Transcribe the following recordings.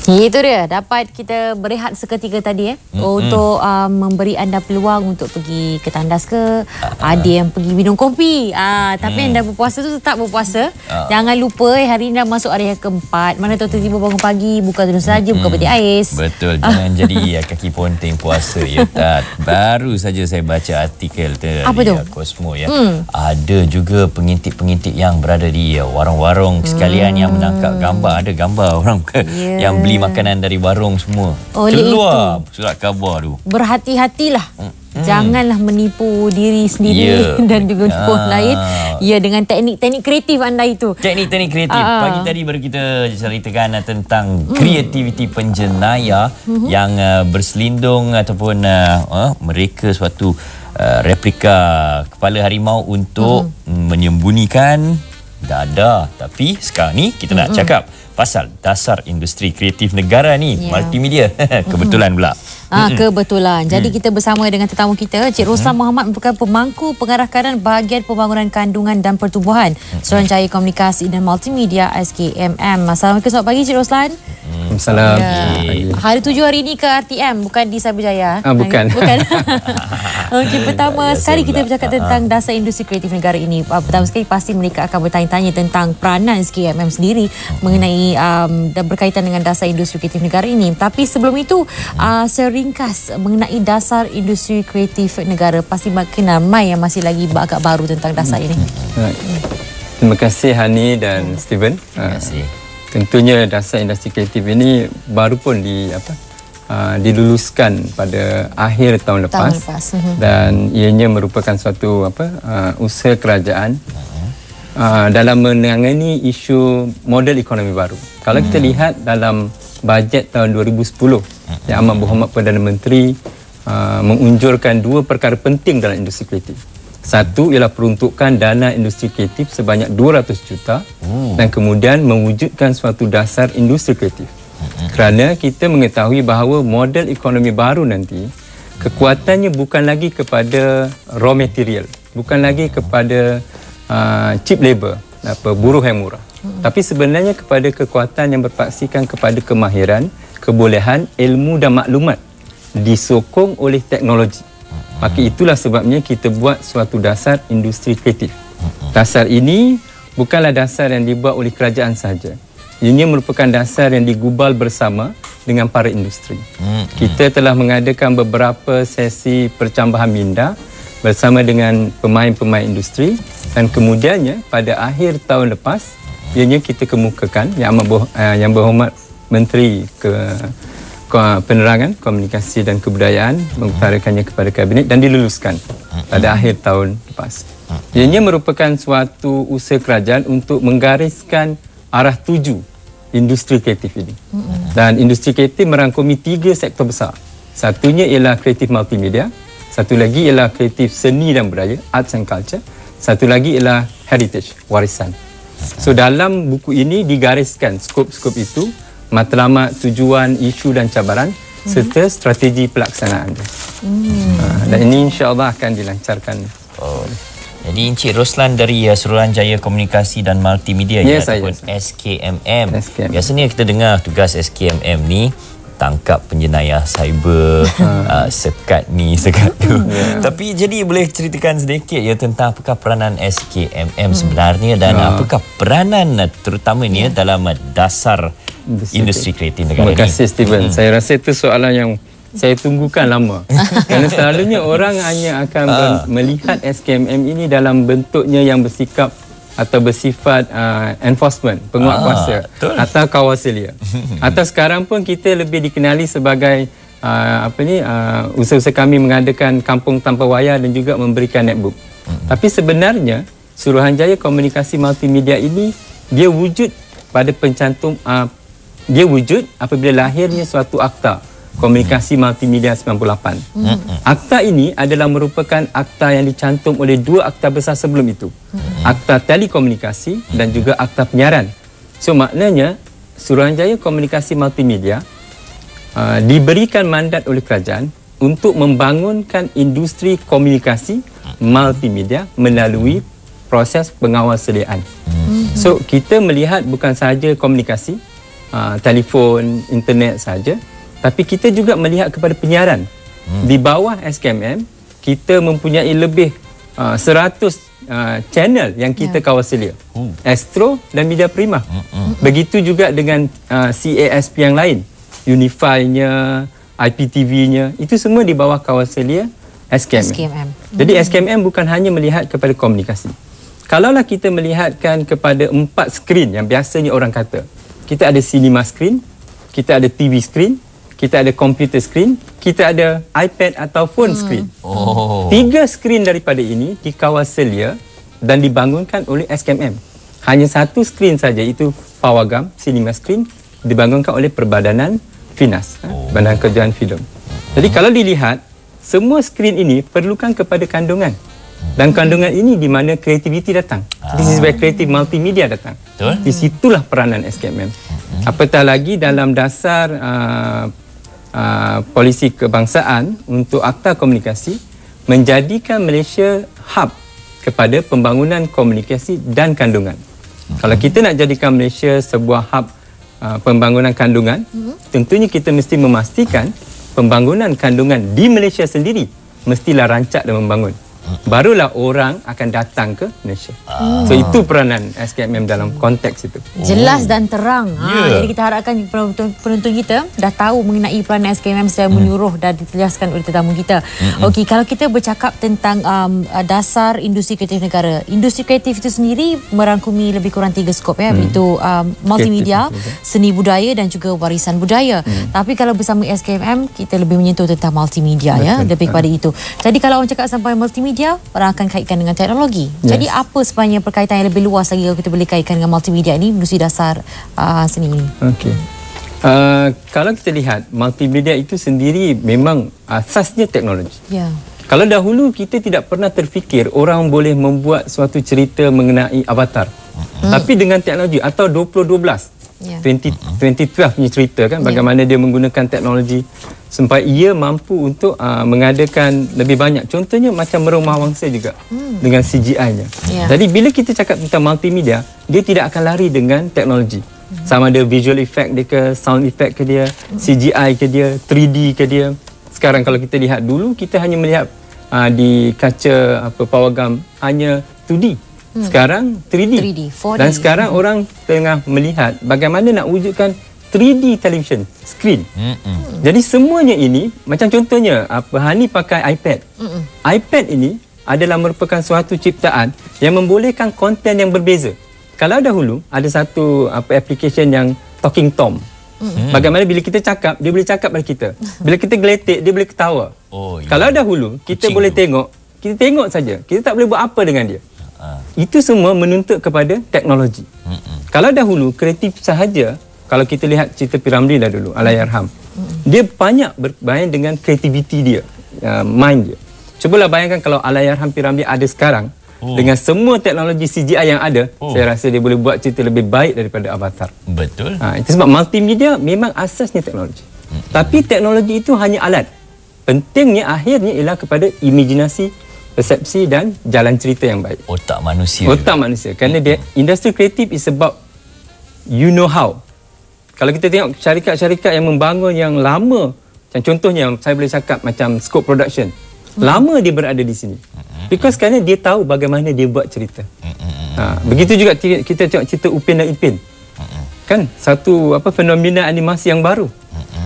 Itu dia, dapat kita berehat seketika tadi untuk memberi anda peluang untuk pergi ke tandas ke, ada yang pergi minum kopi. Tapi anda berpuasa tu tetap berpuasa. Jangan lupa hari ni dah masuk hari yang keempat. Mana tahu tiba-tiba bangun pagi buka terus saja, buka peti ais. Betul, jangan jadi kaki ponteng puasa ya. Baru saja saya baca artikel dari Cosmo ya. Ada juga pengintip-pengintip yang berada di warung-warung sekalian yang menangkap gambar. Ada gambar orang yang beli makanan dari warung semua. Keluar surat khabar tu. Berhati-hatilah. Janganlah menipu diri sendiri dan juga menipu orang lain. Ya, dengan teknik-teknik kreatif anda itu. Teknik-teknik kreatif. Pagi tadi baru kita ceritakan tentang kreativiti penjenayah yang berselindung ataupun mereka suatu replika kepala harimau untuk menyembunyikan dada. Tapi sekarang ni kita nak cakap pasal dasar industri kreatif negara ni, multimedia. Kebetulan pula. Kebetulan. Jadi kita bersama dengan tetamu kita, Cik Roslan Mohamad merupakan pemangku pengarah kanan bahagian pembangunan kandungan dan pertumbuhan Suruhanjaya Komunikasi dan Multimedia SKMM. Assalamualaikum, selamat pagi Cik Roslan. Assalamualaikum. Hari 7 hari ini ke RTM, bukan di Cyberjaya. Bukan. Okey, pertama sekali kita bercakap tentang dasar industri kreatif negara ini. Pertama sekali pasti mereka akan bertanya-tanya tentang peranan SKMM sendiri mengenai dan berkaitan dengan dasar industri kreatif negara ini. Tapi sebelum itu, seringkas mengenai dasar industri kreatif negara. Pasti makin ramai yang masih lagi agak baru tentang dasar ini. Terima kasih Hani dan Steven. Terima kasih. Tentunya dasar industri kreatif ini baru pun diluluskan pada akhir tahun lepas. Dan ianya merupakan suatu usaha kerajaan dalam menangani isu model ekonomi baru. Kalau kita lihat dalam bajet tahun 2010, Yang Amat Berhormat Perdana Menteri mengunjurkan dua perkara penting dalam industri kreatif. Satu ialah peruntukan dana industri kreatif sebanyak 200 juta dan kemudian mewujudkan suatu dasar industri kreatif. Kerana kita mengetahui bahawa model ekonomi baru nanti kekuatannya bukan lagi kepada raw material, bukan lagi kepada cheap labor, buruh yang murah. Tapi sebenarnya kepada kekuatan yang berpaksikan kepada kemahiran, kebolehan, ilmu dan maklumat disokong oleh teknologi. Maka itulah sebabnya kita buat suatu dasar industri kreatif. Dasar ini bukanlah dasar yang dibuat oleh kerajaan sahaja. Ini merupakan dasar yang digubal bersama dengan para industri. Kita telah mengadakan beberapa sesi percambahan minda bersama dengan pemain-pemain industri dan kemudiannya pada akhir tahun lepas ianya kita kemukakan Yang Berhormat Menteri Penerangan, Komunikasi dan Kebudayaan mengutarakannya kepada Kabinet dan diluluskan pada akhir tahun lepas. Ianya merupakan suatu usaha kerajaan untuk menggariskan arah tuju industri kreatif ini. Dan industri kreatif merangkumi 3 sektor besar. Satunya ialah kreatif multimedia, satu lagi ialah kreatif seni dan budaya, arts and culture, satu lagi ialah heritage, warisan. So dalam buku ini digariskan skop-skop itu, matlamat, tujuan, isu dan cabaran serta strategi pelaksanaan. Dan ini insya-Allah akan dilancarkan. Jadi Encik Roslan dari Suruhanjaya Komunikasi dan Multimedia ataupun SKMM. Biasanya kita dengar tugas SKMM ni tangkap penjenayah cyber, sekat ni, sekat tu. Tapi jadi boleh ceritakan sedikit tentang apakah peranan SKMM sebenarnya dan apakah peranan terutamanya dalam dasar industri kreatif negara ini. Terima kasih Steven. Saya rasa itu soalan yang saya tunggukan lama. Kerana selalunya orang hanya akan melihat SKMM ini dalam bentuknya yang bersikap atau bersifat enforcement, penguatkuasa atau kawasalia. Atau sekarang pun kita lebih dikenali sebagai usaha-usaha kami mengadakan kampung tanpa wayar dan juga memberikan netbook. Tapi sebenarnya Suruhanjaya Komunikasi Multimedia ini dia wujud pada dia wujud apabila lahirnya suatu akta Komunikasi Multimedia 98. Akta ini adalah merupakan akta yang dicantum oleh dua akta besar sebelum itu. Akta Telekomunikasi dan juga Akta Penyiaran. So maknanya Suruhanjaya Komunikasi Multimedia diberikan mandat oleh kerajaan untuk membangunkan industri komunikasi multimedia melalui proses pengawasaliaan. So kita melihat bukan sahaja komunikasi telefon, internet saja, tapi kita juga melihat kepada penyiaran. Di bawah SKMM, kita mempunyai lebih 100 channel yang kita kawal selia. Astro dan Media Prima. Begitu juga dengan CASP yang lain. Unify-nya, IPTV-nya, itu semua di bawah kawal selia SKMM. Jadi SKMM bukan hanya melihat kepada komunikasi. Kalaulah kita melihatkan kepada 4 skrin yang biasanya orang kata, kita ada cinema screen, kita ada TV screen, kita ada computer screen, kita ada iPad atau phone screen. 3 skrin daripada ini dikawal selia dan dibangunkan oleh SKMM. Hanya 1 skrin saja, itu Pawagam cinema screen, dibangunkan oleh Perbadanan FINAS, Badan Kerjaan Filem. Jadi kalau dilihat, semua skrin ini perlukan kepada kandungan. Dan kandungan ini di mana kreativiti datang. This is where kreatif multimedia datang. Di situlah peranan SKMM. Apatah lagi dalam dasar polisi kebangsaan untuk Akta Komunikasi menjadikan Malaysia hub kepada pembangunan komunikasi dan kandungan. Kalau kita nak jadikan Malaysia sebuah hub pembangunan kandungan, tentunya kita mesti memastikan pembangunan kandungan di Malaysia sendiri mestilah rancak dan membangun. Barulah orang akan datang ke Malaysia. So itu peranan SKMM dalam konteks itu. Jelas dan terang. Jadi kita harapkan penonton kita dah tahu mengenai peranan SKMM secara menyeluruh dan dijelaskan oleh tetamu kita. Okey, kalau kita bercakap tentang dasar industri kreatif negara, industri kreatif itu sendiri merangkumi lebih kurang 3 skop ya, iaitu multimedia, seni budaya dan juga warisan budaya. Tapi kalau bersama SKMM kita lebih menyentuh tentang multimedia. Lebih kepada itu. Jadi kalau orang cakap sampai multimedia, orang akan kaitkan dengan teknologi. Jadi apa sebenarnya perkaitan yang lebih luas lagi kalau kita boleh kaitkan dengan multimedia ini, industri dasar seni ini? Okey. Kalau kita lihat, multimedia itu sendiri memang asasnya teknologi. Kalau dahulu kita tidak pernah terfikir orang boleh membuat suatu cerita mengenai avatar. Tapi dengan teknologi atau 2012 punya cerita kan, bagaimana dia menggunakan teknologi sampai ia mampu untuk mengadakan lebih banyak. Contohnya macam Merumah Wangsa juga dengan CGI-nya. Jadi bila kita cakap tentang multimedia, dia tidak akan lari dengan teknologi. Sama ada visual effect dia ke, sound effect ke dia, CGI ke dia, 3D ke dia. Sekarang kalau kita lihat, dulu kita hanya melihat di kaca Pawagam hanya 2D. Sekarang 3D. 4D. Dan sekarang orang tengah melihat bagaimana nak wujudkan 3D television screen. Jadi semuanya ini, macam contohnya Hani pakai iPad. iPad ini adalah merupakan suatu ciptaan yang membolehkan konten yang berbeza. Kalau dahulu ada satu application yang Talking Tom. Bagaimana bila kita cakap, dia boleh cakap pada kita. Bila kita geletek, dia boleh ketawa. Kalau dahulu kita boleh tengok, kita tengok saja. Kita tak boleh buat apa dengan dia. Itu semua menuntut kepada teknologi. Kalau dahulu kreatif sahaja, kalau kita lihat cerita P. Ramlee dah dulu, Allahyarham, dia banyak bermain dengan kreativiti dia, mind dia. Cubalah bayangkan kalau Allahyarham P. Ramlee ada sekarang, dengan semua teknologi CGI yang ada, saya rasa dia boleh buat cerita lebih baik daripada Avatar. Betul. Itu sebab multimedia memang asasnya teknologi. Tapi teknologi itu hanya alat. Pentingnya akhirnya ialah kepada imajinasi, persepsi dan jalan cerita yang baik. Otak manusia. Otak manusia. Kerana dia, industri kreatif is about you know how. Kalau kita tengok syarikat-syarikat yang membangun yang lama, macam contohnya saya boleh cakap macam Scope Production. Lama dia berada di sini. Because kerana dia tahu bagaimana dia buat cerita. Begitu juga kita tengok cerita Upin dan Ipin. Kan satu fenomena animasi yang baru.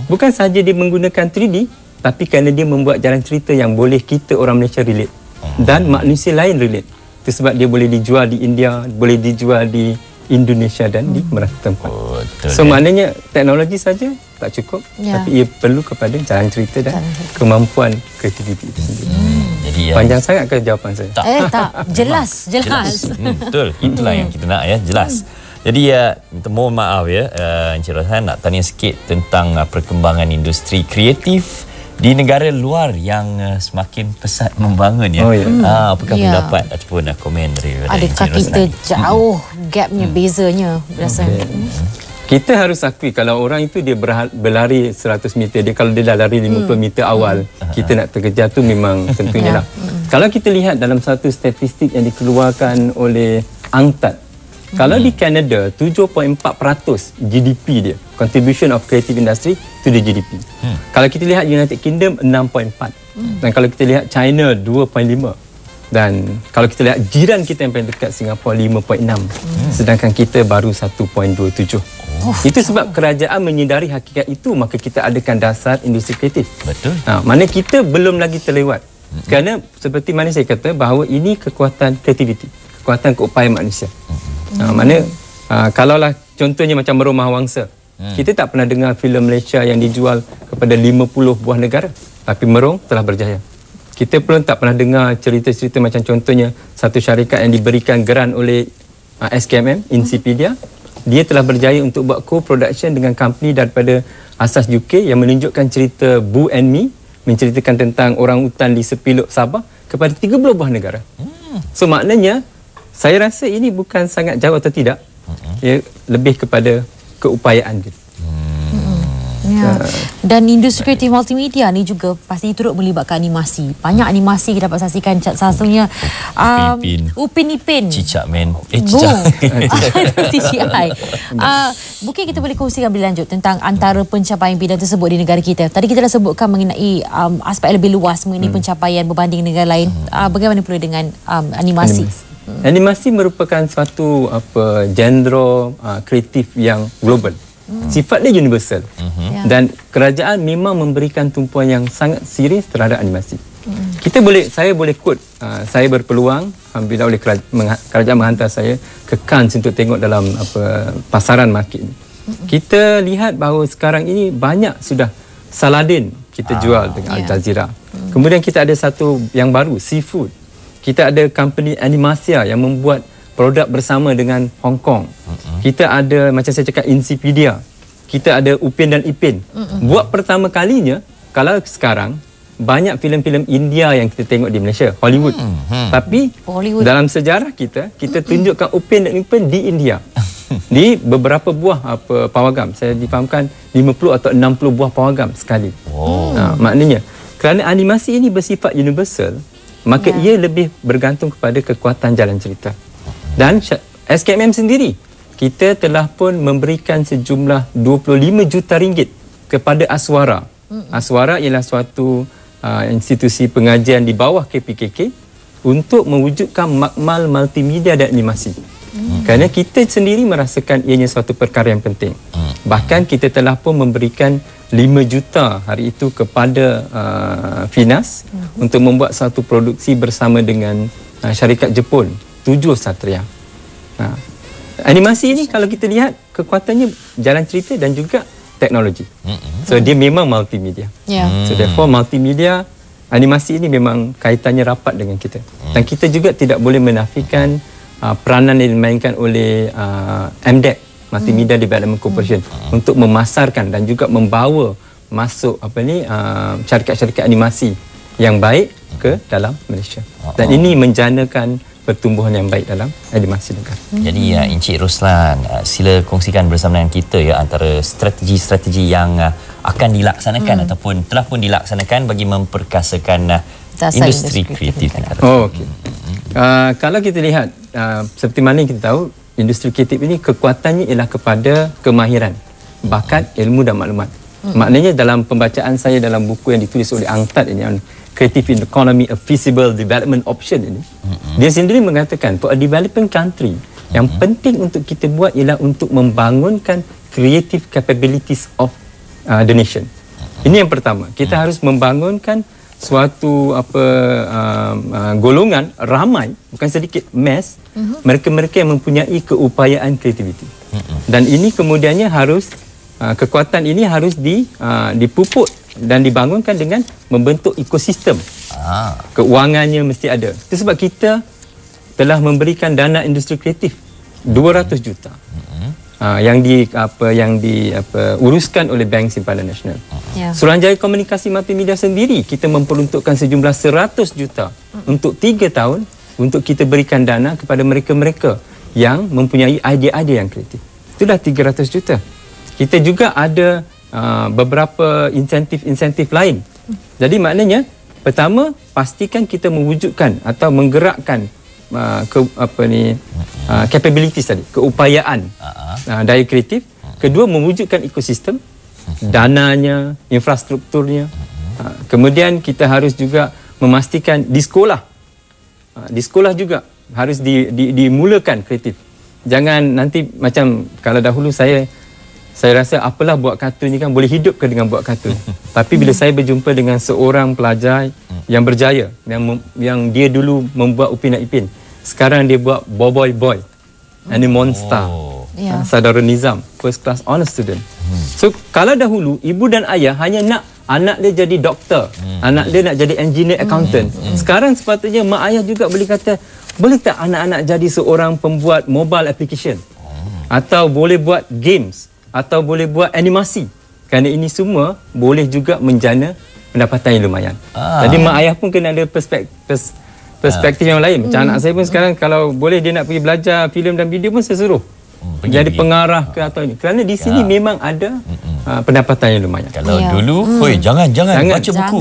Bukan sahaja dia menggunakan 3D, tapi kerana dia membuat jalan cerita yang boleh kita orang Malaysia relate. Dan manusia lain relate. Itu sebab dia boleh dijual di India, boleh dijual di Indonesia dan di merata tempat. So maknanya teknologi saja tak cukup, tapi ia perlu kepada jalan cerita dan kemampuan kreativiti itu sendiri. Jadi panjang sangat ke jawapan saya? Tak. Jelas. Betul. Itulah yang kita nak jelas. Jadi mohon maaf Encik Roshan, nak tanya sikit tentang perkembangan industri kreatif di negara luar yang semakin pesat membangun apakah pendapat ataupun komen dari adakah kita jauh gapnya, bezanya rasanya? Kita harus akui kalau orang itu dia berlari 100 meter, dia kalau dia dah lari 50 meter awal, kita nak terkejar tu memang tentunya lah. Kalau kita lihat dalam satu statistik yang dikeluarkan oleh UNCTAD, Kalau di Canada 7.4% GDP dia, contribution of creative industry to the GDP. Kalau kita lihat United Kingdom 6.4. Dan kalau kita lihat China 2.5. Dan kalau kita lihat jiran kita yang paling dekat Singapura 5.6. Sedangkan kita baru 1.27. Itu sebab kerajaan menyedari hakikat itu, maka kita adakan dasar industri kreatif. Betul. Mana kita belum lagi terlewat. Kerana seperti mana saya kata bahawa ini kekuatan kreativiti, kekuatan keupayaan manusia. Mana kalaulah contohnya macam Merung Mahawangsa. Kita tak pernah dengar filem Malaysia yang dijual kepada 50 buah negara, tapi Merung telah berjaya. Kita pun tak pernah dengar cerita-cerita macam contohnya satu syarikat yang diberikan geran oleh SKMM, Insipedia. Dia telah berjaya untuk buat co-production dengan company daripada asas UK yang menunjukkan cerita Boo and Me, menceritakan tentang orang hutan di sepiluk Sabah kepada 30 buah negara. So maknanya, saya rasa ini bukan sangat jauh atau tidak. Ia lebih kepada keupayaan dia. Dan industri kreatif multimedia ni juga pasti turut melibatkan animasi. Banyak animasi kita dapat saksikan, satunya Upin Ipin, Cicak Man, CGI. Mungkin kita boleh kongsikan lebih lanjut tentang antara pencapaian bidang tersebut di negara kita. Tadi kita dah sebutkan mengenai aspek lebih luas mengenai pencapaian berbanding negara lain. Bagaimana pula dengan animasi? Animasi merupakan suatu genre kreatif yang global. Sifat dia universal. Dan kerajaan memang memberikan tumpuan yang sangat serius terhadap animasi. Saya boleh quote, saya berpeluang alhamdulillah oleh kerajaan menghantar saya ke Cannes untuk tengok dalam pasaran market ni. Kita lihat bahawa sekarang ini banyak sudah Saladin kita jual dengan Al Jazeera. Kemudian kita ada satu yang baru, Seafood. Kita ada company Animasia yang membuat produk bersama dengan Hong Kong. Kita ada, macam saya cakap, Insipedia. Kita ada Upin dan Ipin. Buat pertama kalinya, kalau sekarang, banyak filem-filem India yang kita tengok di Malaysia, Hollywood. Tapi dalam sejarah kita tunjukkan Upin dan Ipin di India. Di beberapa buah pawagam. Saya difahamkan 50 atau 60 buah pawagam sekali. Maknanya, kerana animasi ini bersifat universal, maka ia lebih bergantung kepada kekuatan jalan cerita. Dan SKMM sendiri, kita telah pun memberikan sejumlah 25 juta ringgit kepada Aswara. Aswara ialah suatu institusi pengajian di bawah KPKK untuk mewujudkan makmal multimedia dan animasi. Kerana kita sendiri merasakan ianya suatu perkara yang penting. Bahkan kita telah pun memberikan 5 juta hari itu kepada Finas untuk membuat satu produksi bersama dengan syarikat Jepun, 7 Satria. Animasi ini kalau kita lihat kekuatannya jalan cerita dan juga teknologi. So dia memang multimedia. So therefore multimedia, animasi ini memang kaitannya rapat dengan kita. Dan kita juga tidak boleh menafikan peranan yang dimainkan oleh MDEC, Multimedia Development Corporation, untuk memasarkan dan juga membawa masuk syarikat-syarikat animasi yang baik ke dalam Malaysia. Dan ini menjanakan pertumbuhan yang baik dalam animasi negara. Jadi Encik Roslan, sila kongsikan bersama dengan kita antara strategi-strategi yang akan dilaksanakan ataupun telah pun dilaksanakan bagi memperkasakan industri kreatif negara. Kalau kita lihat seperti mana kita tahu, industri kreatif ini kekuatannya ialah kepada kemahiran, bakat, ilmu dan maklumat. Maknanya dalam pembacaan saya dalam buku yang ditulis oleh Angtat ini, Creative Economy, a Feasible Development Option ini, dia sendiri mengatakan for a developing country, yang penting untuk kita buat ialah untuk membangunkan creative capabilities of the nation. Ini yang pertama. Kita harus membangunkan suatu golongan ramai, bukan sedikit, mass, mereka-mereka yang mempunyai keupayaan kreativiti. Dan ini kemudiannya harus kekuatan ini harus dipupuk dan dibangunkan dengan membentuk ekosistem. Keuangannya mesti ada. Itu sebab kita telah memberikan dana industri kreatif 200 juta. Yang diuruskan oleh Bank Simpanan Nasional. Suruhanjaya Komunikasi Multimedia sendiri kita memperuntukkan sejumlah 100 juta untuk 3 tahun untuk kita berikan dana kepada mereka-mereka yang mempunyai idea-idea yang kreatif. Itulah 300 juta. Kita juga ada beberapa insentif-insentif lain. Jadi maknanya, pertama, pastikan kita mewujudkan atau menggerakkan capabilities tadi, keupayaan daya kreatif. Kedua, mewujudkan ekosistem, dananya, infrastrukturnya. Kemudian kita harus juga memastikan di sekolah juga harus dimulakan kreatif. Jangan nanti macam kalau dahulu saya rasa apalah buat kartun ni kan, boleh hidup ke dengan buat kartun. Tapi bila saya berjumpa dengan seorang pelajar yang berjaya, yang dia dulu membuat Upin dan Ipin, sekarang dia buat Boy and Monster. Saudara Nizam, first class honor student. So kalau dahulu ibu dan ayah hanya nak anak dia jadi doktor, anak dia nak jadi engineer, accountant. Sekarang sepatutnya mak ayah juga boleh kata, boleh tak anak-anak jadi seorang pembuat mobile application, atau boleh buat games, atau boleh buat animasi. Kerana ini semua boleh juga menjana pendapatan yang lumayan. Jadi mak ayah pun kena ada perspektif yang lain. Macam anak saya pun sekarang kalau boleh dia nak pergi belajar filem dan video pun saya suruh jadi pengarah ke atau ini. Kerana di sini memang ada pendapatan yang lumayan. Kalau dulu, jangan baca buku.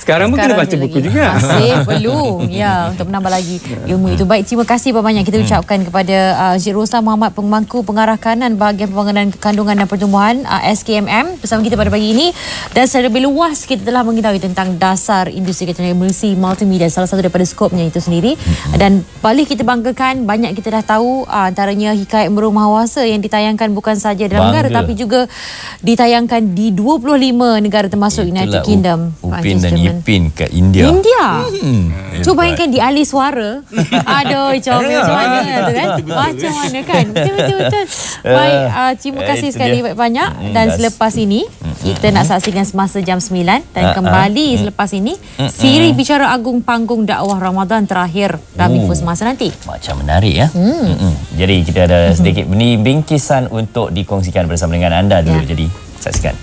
Sekarang pun kena baca buku juga. Masih perlu untuk menambah lagi ilmu itu. Baik, terima kasih banyak kita ucapkan kepada Encik Roslan Muhammad, Pemangku Pengarah Kanan Bahagian Pembangunan Kandungan dan Pertumbuhan SKMM bersama kita pada pagi ini. Dan secara lebih luas kita telah mengetahui tentang dasar industri kreatif emersi multimedia, salah satu daripada skopnya itu sendiri. Dan paling kita banggakan, banyak kita dah tahu antaranya Hikayat Meru Mahawasa yang ditayangkan bukan saja dalam negara tapi juga ditayangkan di 25 negara termasuk United Kingdom, Upin dan Ipin ke India. Cuba bayangkan dialih suara. Aduh, comel macam mana tu kan? Macam mana kan? Betul. Baik, terima kasih sekali banyak. Dan selepas ini kita nak saksikan semasa jam 9 dan kembali selepas ini siri bicara agung panggung dakwah Ramadan terakhir dalam info semasa nanti. Macam menarik ya. Jadi kita ada sedikit bingkisan untuk dikongsikan bersama dengan anda dulu. Jadi saksikan.